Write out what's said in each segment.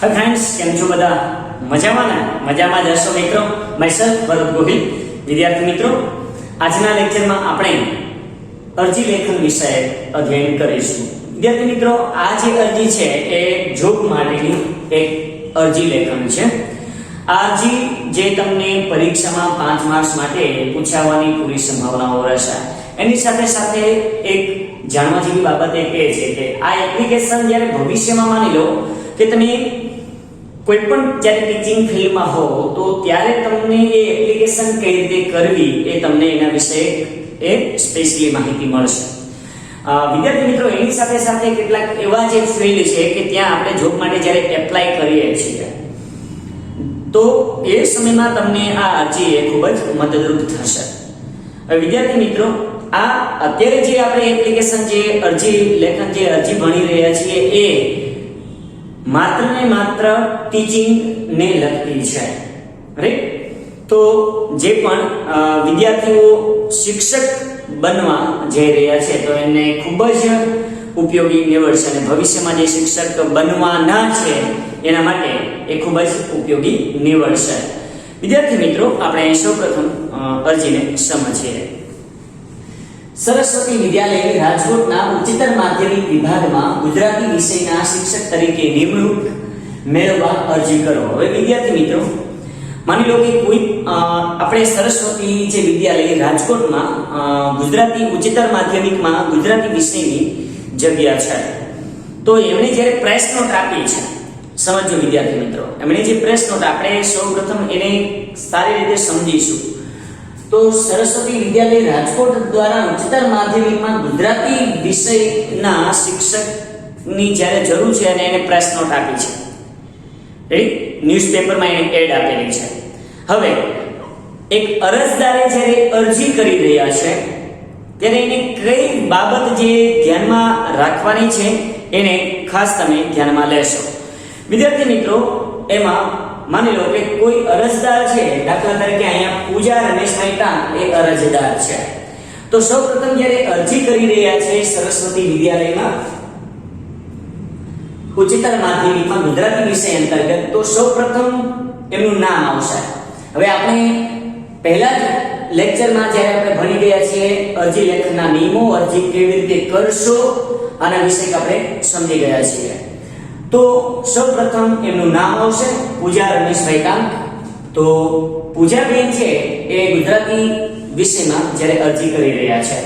Friends came छो बधा मजामां ने मजामां ज हशो मित्रों। मायसेल्फ भरत गोहिल। विद्यार्थी मित्रों, आजना लेक्चर में આપણે અરજી લેખન વિષય અધ્યયન કરીશું। વિદ્યાર્થી મિત્રો, આ જે અરજી છે એ જોબ માટેની એક અરજી લેખન છે। આ અરજી જે તમને પરીક્ષામાં 5 માર્ક્સ માટે પૂછાવાની પૂરી સંભાવનાઓ રહેશે। એની સાથે સાથે એક જાણવા જેવી બાબત એ કહે છે કે આ એપ્લિકેશન જ્યારે ભવિષ્યમાં માની લો કે તમે કોઈ પણ જ્યારે ટીચિંગ ફિલ્ડમાં હો તો ત્યારે તમને એ એપ્લિકેશન કઈ રીતે કરવી એ તમને એના વિશે એક સ્પેશિયલી માહિતી મળશે। વિદ્યાર્થી મિત્રો, એની સાથે સાથે કેટલાક એવા જે ફિલ્ડ છે કે ત્યાં આપણે જોબ માટે જ્યારે એપ્લાય કરીએ છીએ તો એ સમયમાં તમને આ અરજી એ ખૂબ જ મદદરૂપ થશે। વિદ્યાર્થી મિત્રો, આ અત્યારે જે આપણે એપ્લિકેશન જે અરજી લેખન જે અરજી ભણી રહ્યા છીએ એ માત્ર ને માત્ર ટીચિંગ ને લગતી છે, રાઈટ। તો જે પણ વિદ્યાર્થીઓ શિક્ષક બનવા જઈ રહ્યા છે તો એને ખૂબ જ ઉપયોગી નીવડશે અને ભવિષ્યમાં જે શિક્ષક બનવાના છે એના માટે એ ખૂબ જ ઉપયોગી નીવડશે। વિદ્યાર્થી મિત્રો, આપણે સૌપ્રથમ અરજીને સમજીએ। સરસ્વતી વિદ્યાલય રાજકોટના ઉચ્ચતર માધ્યમિક વિભાગમાં ગુજરાતી વિષયના શિક્ષક તરીકે નિમણૂક મેળવવા અરજી કરો। હવે વિદ્યાર્થી મિત્રો, માની લો કે કોઈ આપણે સરસ્વતી જે વિદ્યાલય રાજકોટમાં ગુજરાતી ઉચ્ચતર માધ્યમિકમાં ગુજરાતી વિષયની જગ્યા છે તો એમણે જ્યારે પ્રેસ નોટ આપી છે, સમજો વિદ્યાર્થી મિત્રો, એમણે જે પ્રેસ નોટ આપણે સૌપ્રથમ એને સારી રીતે સમજીશું। તો સરસ્વતી વિદ્યાલય રાજકોટ દ્વારા ઉચ્ચતર માધ્યમિકમાં ગુજરાતી વિષયના શિક્ષકની જ્યારે જરૂર છે અને એને પ્રેસ નોટ આપી છે, રાઈટ, ન્યૂઝપેપરમાં એને એડ આપેલી છે। હવે એક અરજદારે જ્યારે અરજી કરી રહ્યા છે ત્યારે એને કઈ બાબત જે ધ્યાનમાં રાખવાની છે એને ખાસ તમે ધ્યાનમાં લેશો। વિદ્યાર્થી મિત્રો, એમાં માની લો કે કોઈ અરજદાર છે, દાખલા તરીકે અહીંયા પૂજા રમેશભાઈ ટાંક એ અરજદાર છે તો સૌપ્રથમ જ્યારે અરજી કરી રહ્યા છે સરસ્વતી વિદ્યાલયમાં ઉચ્ચતર માધ્યમિકમાં ગુજરાતી વિષય અંતર્ગત તો સૌપ્રથમ એમનું નામ આવશે। હવે આપણે પહેલા જ લેક્ચરમાં જ્યારે આપણે ભણી ગયા છીએ અરજી લેખનના નિયમો, અરજી કેવી રીતે કરશો આના વિશે આપણે સમજી ગયા છીએ। તો સૌપ્રથમ એમનું નામ આવશે પૂજા રમેશભાઈ ટાંક। તો પૂજાબેન છે એ ગુજરાતી વિષયમાં જ્યારે અરજી કરી રહ્યા છે।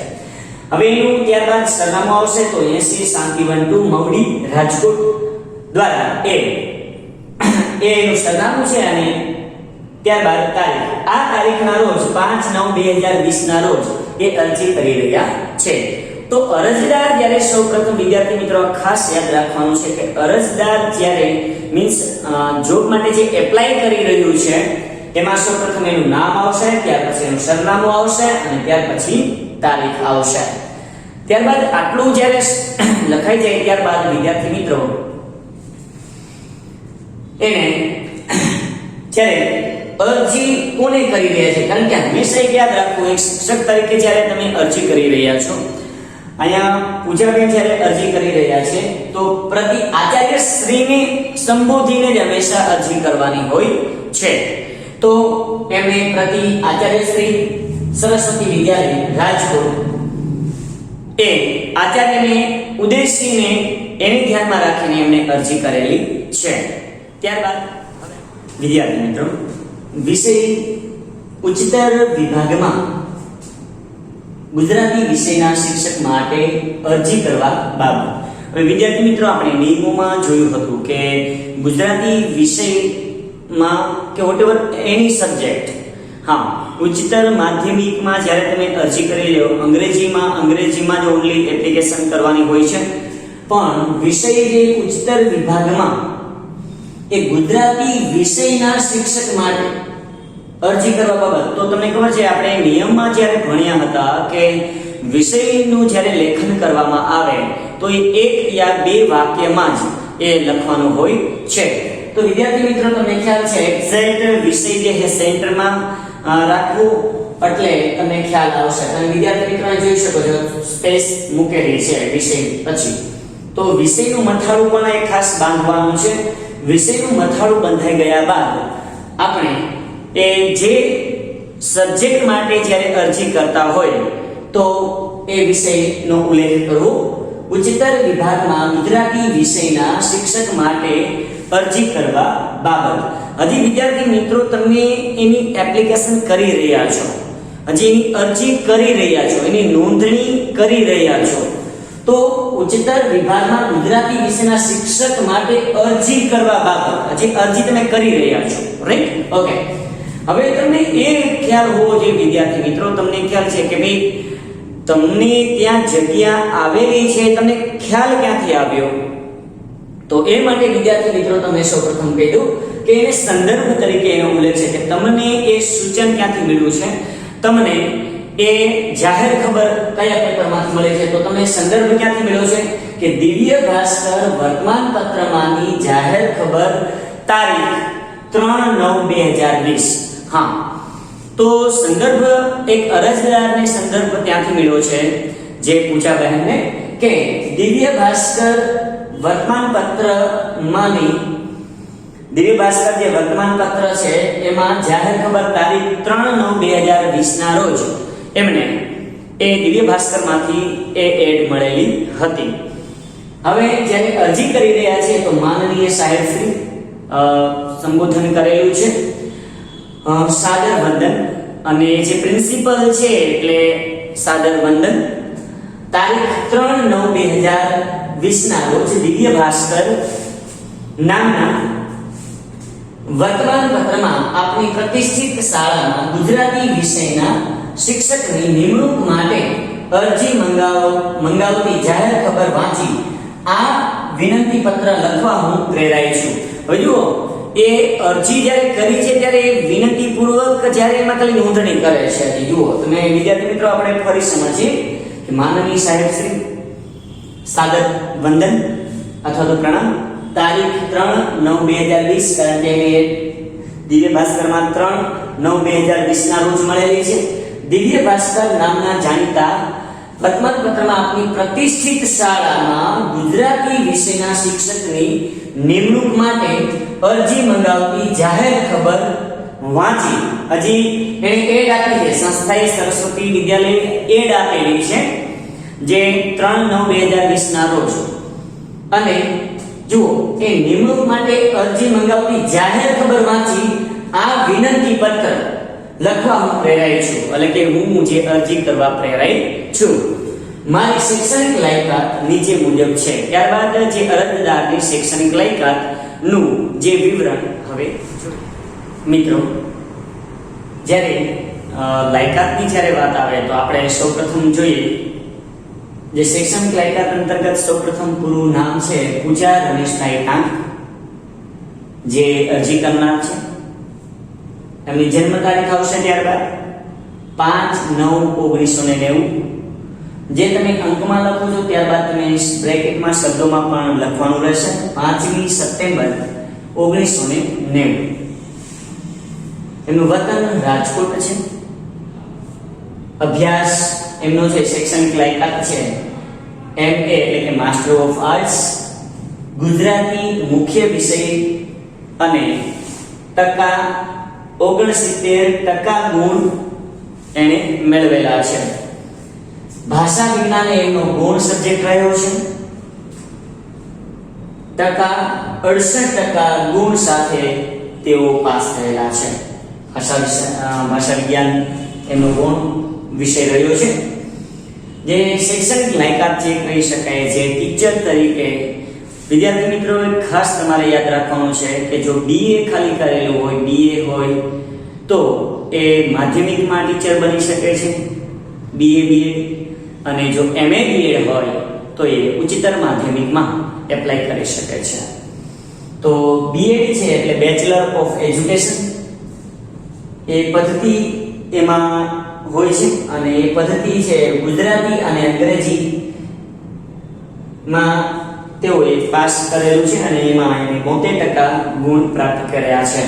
હવે એનું ત્યારબાદ સરનામું આવશે તો 80 શાંતિવન 2 મવડી રાજકોટ દ્વારા એનું સરનામું છે અને ત્યારબાદ તારીખ, આ તારીખના રોજ 5/9/2020 ના રોજ એ અરજી કરી રહ્યા છે। તો અરજદાર જ્યારે સૌપ્રથમ વિદ્યાર્થી મિત્રો ખાસ યાદ રાખવાનું છે કે અરજદાર જ્યારે મીન્સ જોબ માટે જે એપ્લાય કરી રહ્યું છે એમાં સૌપ્રથમ એનું નામ આવશે, ત્યાર પછી એનું સરનામું આવશે અને ત્યાર પછી તારીખ આવશે। ત્યારબાદ આટલું જ્યારે લખાઈ જાય ત્યારબાદ વિદ્યાર્થી મિત્રો એને જ્યારે અરજી કોને કરી રહ્યા છે, કારણ કે હંમેશા યાદ રાખવું એક શિક્ષક તરીકે જ્યારે તમે અરજી કરી રહ્યા છો, અહીંયા પૂજાબેન જ્યારે અરજી કરી રહ્યા છે તો પ્રતિ આચાર્ય શ્રીને સંબોધીને જ હંમેશા અરજી કરવાની હોય છે। તો એમણે પ્રતિ આચાર્ય શ્રી સરસ્વતી વિદ્યાલય રાજકોટ એ આચાર્યને ઉદ્દેશીને એને ધ્યાનમાં રાખીને એમણે અરજી કરેલી છે। ત્યારબાદ વિદ્યાર્થી મિત્રો, વિષય ઉચ્ચતર વિભાગમાં ગુજરાતી વિષયના શિક્ષક માટે અરજી કરવા બાબત। હવે વિદ્યાર્થી મિત્રો, આપણે નિયમોમાં જોયું હતું કે ગુજરાતી વિષયમાં કે વોટેવર એની સબ્જેક્ટ, હા, ઉચ્ચતર માધ્યમિકમાં જ્યારે તમે અરજી કરી લો અંગ્રેજીમાં જ ઓનલી એપ્લિકેશન કરવાની હોય છે, પણ વિષય જે ઉચ્ચતર વિભાગમાં એ ગુજરાતી વિષયના શિક્ષક માટે અરજી કરવા બાબત તો તમને ખબર છે આપણે નિયમમાં જ્યારે ભણ્યા હતા કે વિષયનું જ્યારે લેખન કરવામાં આવે તો એ 1 યા 2 વાક્યમાં જ એ લખવાનું હોય છે। તો વિદ્યાર્થી મિત્રો, તમને ખ્યાલ છે એક્ઝેક્ટ વિષય જે છે સેન્ટરમાં રાખવું એટલે તમને ખ્યાલ આવશે। અને વિદ્યાર્થી મિત્રો જોઈ શકો છો સ્પેસ મૂકેલી છે વિષય પછી, તો વિષયનું મથાળું પણ એક ખાસ બાંધવાનું છે। વિષયનું મથાળું બંધાઈ ગયા બાદ આપણે એ જે સબ્જેક્ટ માટે જ્યારે અરજી કરતા હોય તો એ વિષયનો ઉલ્લેખ કરવો. ઉચ્ચતર વિભાગમાં ગુજરાતી વિષયના શિક્ષક માટે અરજી કરવા બાબત. હજી વિદ્યાર્થી મિત્રો તમે એની એપ્લિકેશન કરી રહ્યા છો, હજી એની અરજી કરી રહ્યા છો, એની નોંધણી કરી રહ્યા છો, તો ઉચ્ચતર વિભાગમાં ગુજરાતી વિષયના શિક્ષક માટે અરજી કરવા બાબત હજી અરજી તમે કરી રહ્યા છો, રાઈટ? ઓકે. હવે તમને એ ખ્યાલ હોવો જોઈએ વિદ્યાર્થી મિત્રો, તમને ખ્યાલ છે કે ભાઈ તમને ત્યાં જગ્યા આવેલી છે, તમને ખ્યાલ ક્યાંથી આવ્યો? તો એ માટે વિદ્યાર્થી મિત્રો તમને સૌપ્રથમ કહી દઉં કે એને સંદર્ભ તરીકે એનો ઉલ્લેખ છે કે તમને એ સૂચન ક્યાંથી મળ્યું છે, તમને એ જાહેર ખબર કયા પેપરમાંથી મળે છે, તો તમને સંદર્ભ ક્યાંથી મળ્યો છે કે દિવ્ય ભાસ્કર વર્તમાન પત્રમાંની જાહેર ખબર તારીખ 3/9/2020. હા, તો સંદર્ભ એક અરજદારને સંદર્ભ ત્યાંથી મળ્યો છે જે પૂછા બહેનને કે દિવ્ય ભાસ્કર વર્તમાન પત્રમાંની દિવ્ય ભાસ્કર જે વર્તમાન પત્ર છે એમાં જાહેર ખબર તારીખ 3/9/2020 ના રોજ એમને એ દિવ્ય ભાસ્કરમાંથી એ એડ મળેલી હતી. હવે જ્યારે અરજી કરી રહ્યા છે તો માનનીય સાહેબ શ્રી સંબોધન કરેલું છે, સાદર વંદન, અને જે પ્રિન્સિપલ છે એટલે સાદર વંદન. તારીખ 3/9/2020 ના રોજ દિવ્ય ભાસ્કર નામના વર્તમાન પત્રમાં આપણી પ્રતિષ્ઠિત શાળામાં ગુજરાતી વિષયના શિક્ષકની નિમણૂક માટે અરજી મંગાવતી જાહેર ખબર વાંચી આ વિનંતી પત્ર લખવા હું પ્રેરાય છું. હવે જુઓ, એ અરજી જ્યારે કરી છે ત્યારે વિનંતી પૂર્વક જ્યારે એમાં ખાલી નોંધણી કરે છે. જુઓ તમે વિદ્યાર્થી મિત્રો, આપણે ફરી સમજીએ કે માનનીય સાહેબ શ્રી સાદર વંદન અથવા તો પ્રણામ, તારીખ 3/9/2020, કારણ કે એને દિવ્ય ભાસ્કરમાં 3/9/2020 ના રોજ મળેલી છે. દિવ્ય ભાસ્કર નામના જાણીતા વર્તમાન પત્રમાં આપની પ્રતિષ્ઠિત શાળામાં ગુજરાતી વિષયના શિક્ષકની નિમણૂક માટે અરજી મંગાવતી જાહેર ખબર વાંચી. હજી એને એડ આપી છે, સંસ્થાએ સરસ્વતી વિદ્યાલય એડ આપેલી છે જે 3/9/2020 ના રોજ. અને જુઓ, એ નિમણૂક માટે અરજી મંગાવતી જાહેર ખબર વાંચી આ વિનંતી પત્ર લખવા હું પ્રેરાય છું, એટલે કે હું જે અરજી કરવા પ્રેરાય છું. મારી શૈક્ષણિક લાયકાત નીચે મુજબ છે. ત્યારબાદ જે અરજદારની શૈક્ષણિક લાયકાત નું જે વિવરણ હવે મિત્રો, જ્યારે લાયકાતની જ્યારે વાત આવે તો આપણે સૌપ્રથમ જોઈએ જે શૈક્ષણિક લાયકાત અંતર્ગત સૌપ્રથમ પૂરું નામ છે પૂજા રમેશભાઈ ટાંક, જે અરજી કરનાર છે. એમની જન્મ તારીખ આવશે ત્યારબાદ 5/9/1990. જે તમે અંકમાં લખો છો ત્યારબાદ તમે બ્રેકેટમાં શબ્દોમાં પણ લખવાનું રહેશે 5મી સપ્ટેમ્બર 1990. એમનું વતન રાજકોટ છે. અભ્યાસ એમનો છે શૈક્ષણિક લાયકાત છે MA એટલે કે માસ્ટર ઓફ આર્ટ્સ, ગુજરાતી મુખ્ય વિષય, અને ટકા 69% ગુણ એને મેળવેલા છે. ભાષા વિજ્ઞાન એમનો ગૌણ સબ્જેક્ટ રહ્યો છે. ટકા 68% ગુણ સાથે તેઓ પાસ થયેલા છે. ભાષા વિજ્ઞાન એમનો ગૌણ વિષય રહ્યો છે. જે શૈક્ષણિક લાયકાત જે કહી શકાય છે ટીચર તરીકે, વિદ્યાર્થી મિત્રો ખાસ તમારે યાદ રાખવાનું છે કે જો BA ખાલી કરેલું હોય, BA હોય તો એ માધ્યમિકમાં ટીચર બની શકે છે, BA BEd, અને જો MA BEd હોય તો એ ઉચ્ચતર માધ્યમિકમાં એપ્લાય કરી શકે છે. તો BEd છે એટલે બેચલર ઓફ એજ્યુકેશન, એ પદ્ધતિ એમાં હોય છે, અને એ પદ્ધતિ છે ગુજરાતી અને અંગ્રેજી માં તેઓએ પાસ કરેલું છે, અને એમાં એને 72% ગુણ પ્રાપ્ત કર્યા છે.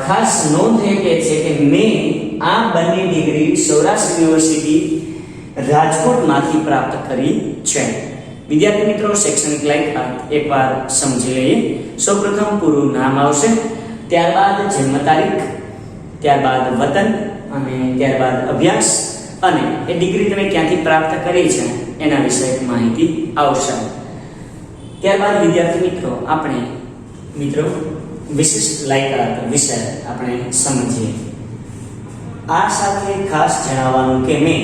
ખાસ નોંધ એ કે છે કે મેં આ બંને ડિગ્રી સૌરાષ્ટ્ર યુનિવર્સિટી રાજકોટમાંથી પ્રાપ્ત કરી છે. વિદ્યાર્થી મિત્રો, શૈક્ષણિક લાયકાત એકવાર સમજી લઈએ. સૌપ્રથમ પૂરું નામ આવશે, ત્યારબાદ જન્મ તારીખ, ત્યારબાદ વતન અને ત્યારબાદ અભ્યાસ અને એ ડિગ્રી તમે ક્યાંથી પ્રાપ્ત કરી છે એના વિશે માહિતી આવશે. ત્યારબાદ વિદ્યાર્થી મિત્રો આપણે વિશિષ્ટ લાયકાત વિશે આપણે સમજીએ. આ સાથે ખાસ જણાવવાનું કે મેં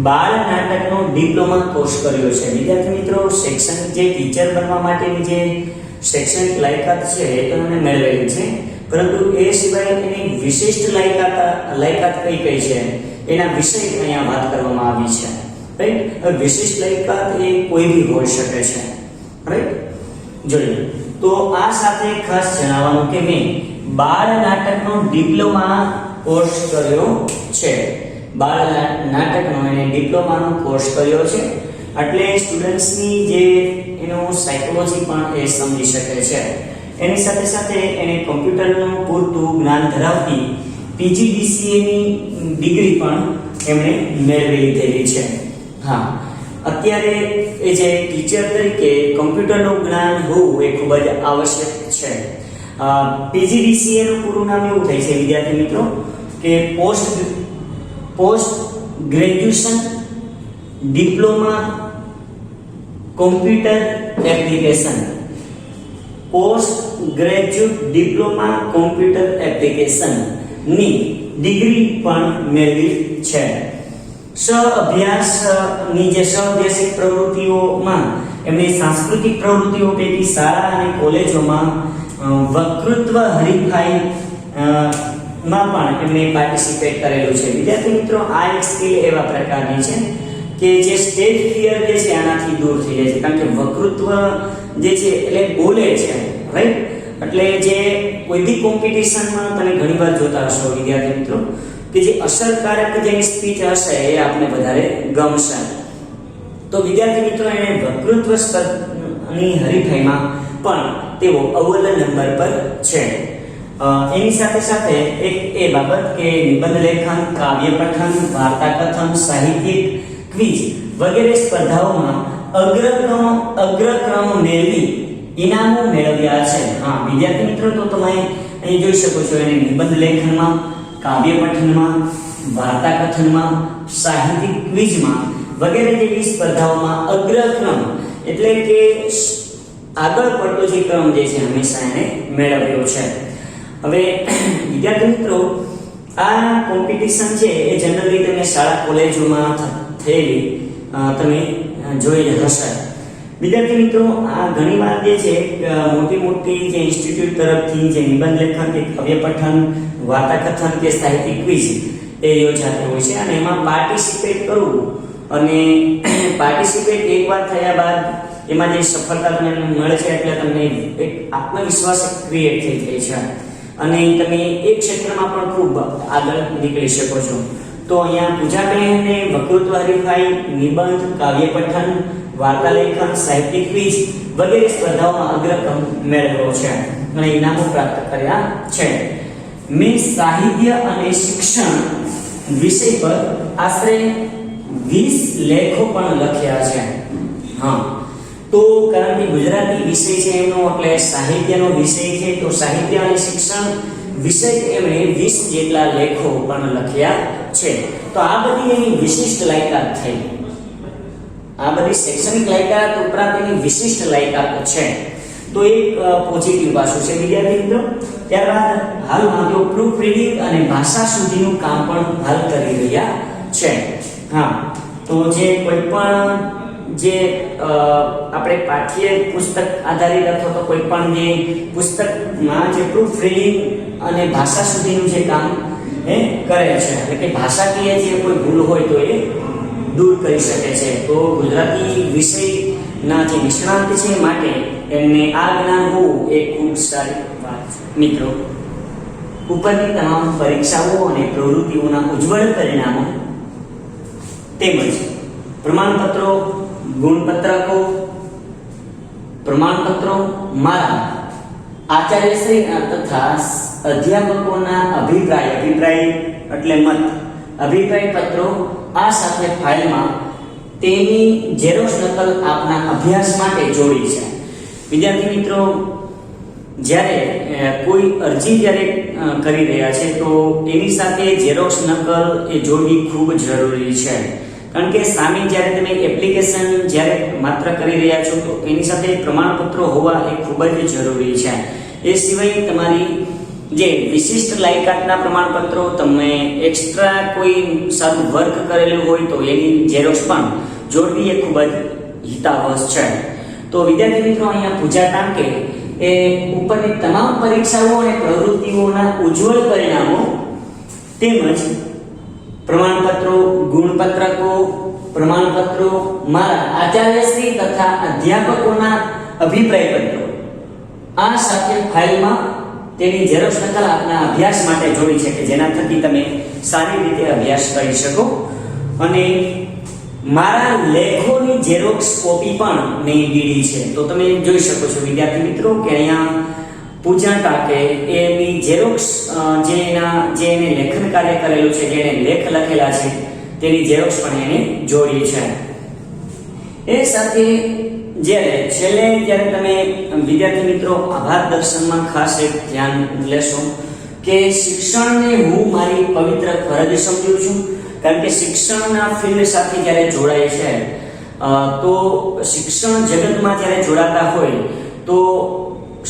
બાળ નાટકનો ડિપ્લોમા કોર્સ કર્યો છે. વિદ્યાર્થી મિત્રો, શૈક્ષણિક જે ટીચર બનવા માટેની જે શૈક્ષણિક લાયકાત છે એ તો એમણે મેળવેલી છે, પરંતુ એ સિવાય એની વિશિષ્ટ લાયકાત કઈ છે એના વિશે અહીંયા વાત કરવામાં આવી છે. રાઈટ, વિશિષ્ટ લાયકાત એ કોઈ બી હોઈ શકે છે. રાઈટ, જોઈએ તો આ સાથે ખાસ જણાવવાનું કે મેં બાળ નાટકનો ડિપ્લોમા કોર્સ કર્યો છે. બાળ નાટકનો અને ડિપ્લોમાનો કોર્સ કર્યો છે એટલે સ્ટુડન્ટ્સની જે એનો સાયકોલોજી પણ એ સમજી શકે છે. એની સાથે સાથે એને કોમ્પ્યુટરનું પૂરતું જ્ઞાન ધરાવતી PGDCA ની ડિગ્રી પણ એમણે મેળવી લીધેલી છે. હા, અત્યારે એ જે ટીચર તરીકે કોમ્પ્યુટરનું જ્ઞાન હોવું એ ખૂબ જ આવશ્યક છે. PGDCA નું પૂરું નામ એવું થાય છે વિદ્યાર્થી મિત્રો કે post graduation diploma computer application. Post graduate diploma computer application ની ડિગ્રી પણ મેળવી છે. સહઅભ્યાસની જે સહઅભ્યાસિક પ્રવૃત્તિઓમાં એમની સાંસ્કૃતિક પ્રવૃત્તિઓ પૈકી શાળા અને કોલેજોમાં વક્તૃત્વ હરીફાઈ માં પણ એમણે પાર્ટિસિપેટ કરેલું છે. વિદ્યાર્થી મિત્રો, આ એક સ્કિલ એવા પ્રકારની છે કે જે સ્ટેજ ફિયર જે છે આનાથી દૂર થઈ જાય છે, કારણ કે વક્તૃત્વ જે છે એટલે બોલે છે. રાઈટ, એટલે જે કોઈ બી કોમ્પિટિશનમાં તમે ઘણીવાર જોતા હશો વિદ્યાર્થી મિત્રો કે જે અસરકારક જેની સ્પીચ હશે એ આપણે વધારે ગમશે. તો વિદ્યાર્થી મિત્રો, એને વક્તૃત્વ સ્પર્ધાની હરીફાઈમાં પણ તેઓ અવ્વલ નંબર પર છે. એની સાથે સાથે એક એ બાબત કે નિબંધ લેખન, કાવ્ય પઠન, વાર્તા કથન, સાહિત્યિક ક્વિઝ વગેરે સ્પર્ધાઓમાં અગ્રક્રમ મેળવી ઇનામો મેળવ્યા છે. હા વિદ્યાર્થી મિત્રો, તો તમે અહીં જોઈ શકો છો એને નિબંધ લેખનમાં, કાવ્ય પઠનમાં, વાર્તા કથનમાં, સાહિત્યિક ક્વિઝમાં વગેરે જેવી સ્પર્ધાઓમાં અગ્રક્રમ એટલે કે આગળ પડતો જે ક્રમ જે છે હંમેશા એને મેળવ્યો છે. હવે વિદ્યાર્થી મિત્રો, આ કોમ્પિટિશન છે એ જનરલી તમે શાળા કોલેજોમાં થયેલી તમે જોઈ હશે. વિદ્યાર્થી મિત્રો, આ ઘણીવાર જે છે મોટી જે ઇન્સ્ટિટ્યૂટ તરફથી જે નિબંધ લેખન કે કાવ્ય પઠન, વાર્તા કથન કે સાહિત્યિક ક્વિઝ એ યોજાતી હોય છે અને એમાં પાર્ટિસિપેટ કરવું અને પાર્ટિસિપેટ એકવાર થયા બાદ એમાં જે સફળતા તમને મળે છે એટલે તમને એક આત્મવિશ્વાસ ક્રિએટ થઈ જાય છે અને તમે એ ક્ષેત્રમાં પણ ખૂબ આગળ નીકળી શકો છો. તો અહીંયા પૂજાબેનને વક્તૃત્વ હરીફાઈ, નિબંધ, કાવ્ય પઠન, વાર્તા લેખન, સાહિત્યિક ક્વિઝ વગેરે સ્પર્ધાઓમાં અગ્રક્રમ મેળવ્યો છે અને ઇનામો પ્રાપ્ત કર્યા છે. મેં સાહિત્ય અને શિક્ષણ વિષય પર આશરે 20 લેખો પણ લખ્યા છે. હા, તો કારણ કે ગુજરાતી વિષય છે એમનો એટલે સાહિત્યનો વિષય છે, તો સાહિત્ય અને શિક્ષણ વિષય એમણે 20 જેટલા લેખો પણ લખ્યા છે. તો આ બધી એની વિશિષ્ટ લાયકાત થઈ. આ બધી શૈક્ષણિક લાયકાત ઉપરાંત એની વિશિષ્ટ લાયકાત છે. તો એક પોઝિટિવ પાસું છે વિદ્યાર્થી મિત્રો. ત્યારબાદ હાલમાં તેઓ પ્રૂફ રીડિંગ અને ભાષા સુધીનું કામ પણ હાલ કરી રહ્યા છે. હા, તો જે કોઈ પણ જે આપણે પાઠ્ય પુસ્તક આધારિત અથવા તો કોઈ પણ જે પુસ્તકમાં જે પ્રૂફ રીડિંગ અને ભાષા સુધીનું જે કામ એ કરે છે, એટલે કે ભાષાકીય જે કોઈ ભૂલ હોય તો એ દૂર કરી શકે છે. તો ગુજરાતી વિષયના જે નિષ્ણાંત છે માટે એમને આ જ્ઞાન હોવું એ ખૂબ સારી વાત છે. મિત્રો, ઉપરની તમામ પરીક્ષાઓ અને પ્રવૃત્તિઓના ઉજ્જવળ પરિણામો તેમજ પ્રમાણપત્રો, ગુણપત્રકો, પ્રમાણપત્રો મારા આચાર્યશ્રીના તથા અધ્યાપકોના અભિપ્રાય એટલે મત, અભિપ્રાય પત્રો આ સાથે ફાઇલમાં તેની ઝેરોક્ષ નકલ આપના અભ્યાસ માટે જોડી છે. વિદ્યાર્થી મિત્રો, જ્યારે કોઈ અરજી જ્યારે કરી રહ્યા છે તો એની સાથે ઝેરોક્ષ નકલ એ જોડવી ખૂબ જરૂરી છે. કારણ કે સામે જ્યારે તમે એપ્લિકેશન જ્યારે માત્ર કરી રહ્યા છો તો એની સાથે પ્રમાણપત્રો હોવા એ ખૂબ જ જરૂરી છે. એ સિવાય તમારી જે વિશિષ્ટ લાયકાતના પ્રમાણપત્રો, તમે એક્સ્ટ્રા કોઈ સારું વર્ક કરેલું હોય તો એની ઝેરોક્ષ પણ જોડવી એ ખૂબ જ હિતાવહ છે. તો વિદ્યાર્થી મિત્રો, અહીંયા પૂજા ટાંકે એ ઉપરની તમામ પરીક્ષાઓ અને પ્રવૃત્તિઓના ઉજ્જવળ પરિણામો તેમજ પ્રમાણપત્રો, ગુણપત્રકો, પ્રમાણપત્રો, મારા આચાર્યશ્રી તથા અધ્યાપકોના અભિપ્રાય પત્રો આ સાથે ફાઇલમાં તેની ઝેરોક્ષ નકલ આપના અભ્યાસ માટે જોડી છે કે જેના થકી તમે સારી રીતે અભ્યાસ કરી શકો. અને મારા લેખોની ઝેરોક્ષ કોપી પણ મેં લીધી છે. તો તમે જોઈ શકો છો વિદ્યાર્થી મિત્રો કે અહીંયા પૂજા ટાંકે એની ઝેરોક્ષ જે એને લેખન કાર્ય કરેલું છે, જેને લેખ લખેલા છે તેની ઝેરોક્ષ પણ એને જોડી છે. એ સાથે છેલ્લે જ્યારે તમે વિદ્યાર્થી મિત્રો આભાર દર્શનમાં ખાસ એક ધ્યાન લેશો કે શિક્ષણને હું મારી પવિત્ર ફરજ સમજું છું. કારણ કે શિક્ષણના ફિલ્ડ સાથે જ્યારે જોડાય છે તો શિક્ષણ જગતમાં જ્યારે જોડાતા હોય તો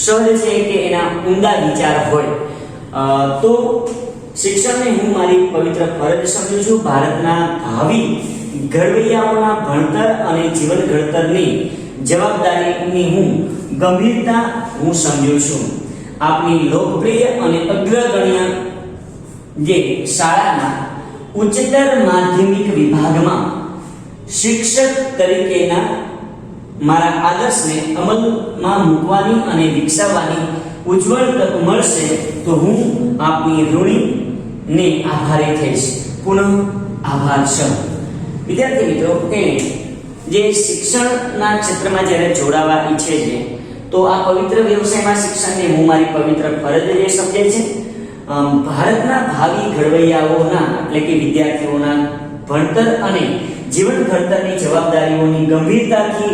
સહજ છે કે એના ઊંડા વિચાર હોય. તો શિક્ષણને હું મારી પવિત્ર ફરજ સમજું છું. ભારતના ભાવિ ઘડવૈયાઓના ભણતર અને જીવન ઘડતરની જવાબદારીની ગંભીરતા હું સમજું છું. આપની લોકપ્રિય અને અગ્રગણ્ય જે શાળાના ઉચ્ચતર માધ્યમિક વિભાગમાં શિક્ષક તરીકેના મારા આદર્શને અમલમાં મૂકવાની અને વિકસાવવાની ઉજ્જવળ તક મળશે તો હું આપની ઋણીને આભારી થઈશ. પુનઃ આભાર સર. વિદ્યાર્થી મિત્રો, જે શિક્ષણના ક્ષેત્રમાં જ્યારે જોડાવા ઈચ્છે છે તો આ પવિત્ર વ્યવસાયમાં શિક્ષણને હું મારી પવિત્ર ફરજ જે સમજે છે. ભારતના ભાવિ ઘડવૈયાઓના એટલે કે વિદ્યાર્થીઓના ભણતર અને જીવન ઘડતરની જવાબદારીઓની ગંભીરતાથી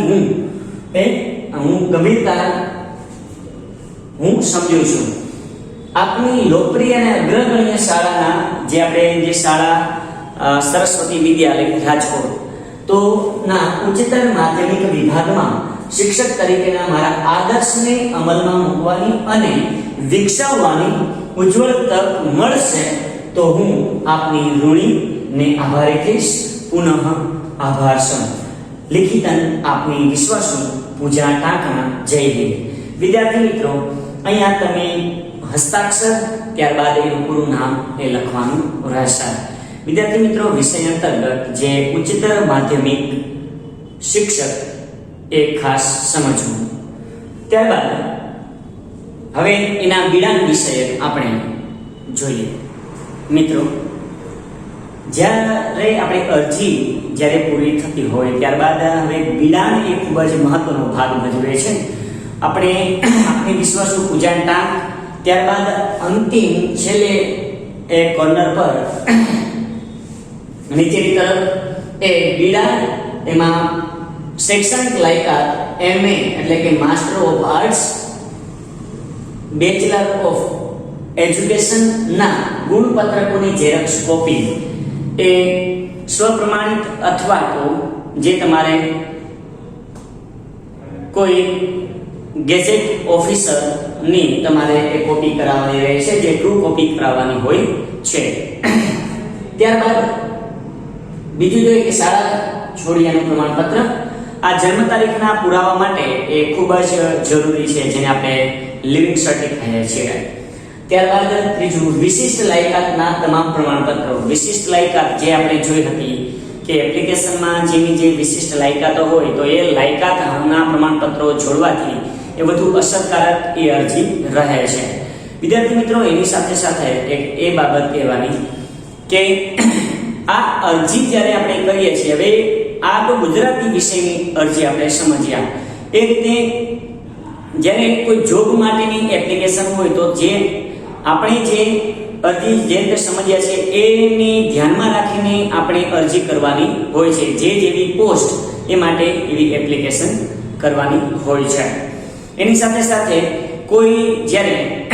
હું સમજું છું. આપની લોકપ્રિય અને અગ્રગણ્ય શાળાના જે શાળા સરસ્વતી વિદ્યાલય રાજકોટ તો ના ઉચ્ચતર માધ્યમિક વિભાગમાં શિક્ષક તરીકેના મારા આદર્શને અમલમાં મૂકવાની અને વિકસાવવાની ઉજ્જવળ તક મળશે તો હું આપની ઋણીને આભારી થઈશ. પુનઃ આભાર સર. લિખિતન આપની વિશ્વાસુ પૂજા ટાંકણા. જય હિન્દ. વિદ્યાર્થી મિત્રો, અહીંયા તમે હસ્તાક્ષર ત્યારબાદ એનું પૂરું નામ એ લખવાનું રહેશે. વિદ્યાર્થી મિત્રો, વિષય અંતર્ગત જે ઉચ્ચતર માધ્યમિક શિક્ષક એ ખાસ સમજવું. ત્યારબાદ હવે એના બિડાણ વિષય આપણે જોઈએ. મિત્રો, જ્યારે આપણે અરજી પૂરી થતી હોય ત્યારબાદ હવે બિડાણ એ ખૂબ જ મહત્વનો ભાગ ભજવે છે. આપણી વિશ્વાસુ પૂજાન ટાંક, ત્યારબાદ અંતિમ છેલ્લે એ કોર્નર પર નીચેની તરફ એ બિડાણ, એમાં શૈક્ષણિક લાયકાત MA એટલે કે master of arts, bachelor of education ના ગુણપત્રકોની ઝેરોક્ષ કોપી એ સ્વપ્રમાણિત અથવા તો જે તમારે કોઈ ગેઝેટ ઓફિસરની તમારે એ કોપી કરાવવાની રહે છે, જે ટ્રુ કોપી કરાવવાની હોય છે. ત્યારબાદ બીજું જોઈએ કે શાળા છોડ્યાનું પ્રમાણપત્ર. આ જન્મ તારીખના પુરાવા માટે એ ખૂબ જ જરૂરી છે, જેને આપણે લિવિંગ સર્ટિફિકેટ કહીએ છીએ. ત્યારબાદ ત્રીજું વિશિષ્ટ લાયકાતના તમામ પ્રમાણપત્રો. વિશિષ્ટ લાયકાત જે આપણે જોઈ હતી કે એપ્લિકેશનમાં જેની જે વિશિષ્ટ લાયકાતો હોય તો એ લાયકાતના પ્રમાણપત્રો જોડવાથી એ વધુ અસરકારક એ અરજી રહે છે. વિદ્યાર્થી મિત્રો, એની સાથે સાથે એક એ બાબત કહેવાની કે આ અરજી જ્યારે આપણે કરીએ છીએ, હવે આ તો ગુજરાતી વિષયની અરજી આપણે સમજ્યા. એ રીતે જ્યારે કોઈ જોબ માટેની એપ્લિકેશન હોય તો જે આપણે જે અરજી જે રીતે સમજ્યા છે એની ધ્યાનમાં રાખીને આપણે અરજી કરવાની હોય છે. જે જેવી પોસ્ટ એ માટે એવી એપ્લિકેશન કરવાની હોય છે. એની સાથે સાથે કોઈ જ્યારે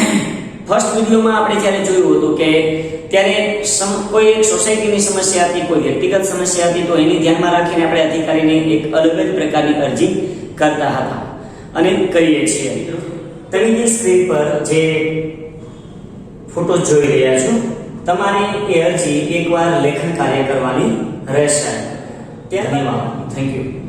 ફર્સ્ટ વિડીયોમાં આપણે જ્યારે જોયું હતું કે ત્યારે કોઈ એક સોસાયટીની સમસ્યા હતી, કોઈ વ્યક્તિગત સમસ્યા હતી, તો એની ધ્યાનમાં રાખીને આપણે અધિકારીને એક અલગ જ પ્રકારની અરજી કરતા હતા અને કરીએ છીએ. તમે સ્ક્રીન પર જે ફોટો જોઈ રહ્યા છો, તમારે એ અરજી એકવાર લેખન કાર્ય કરવાની રહેશે. ધન્યવાદ. Thank you.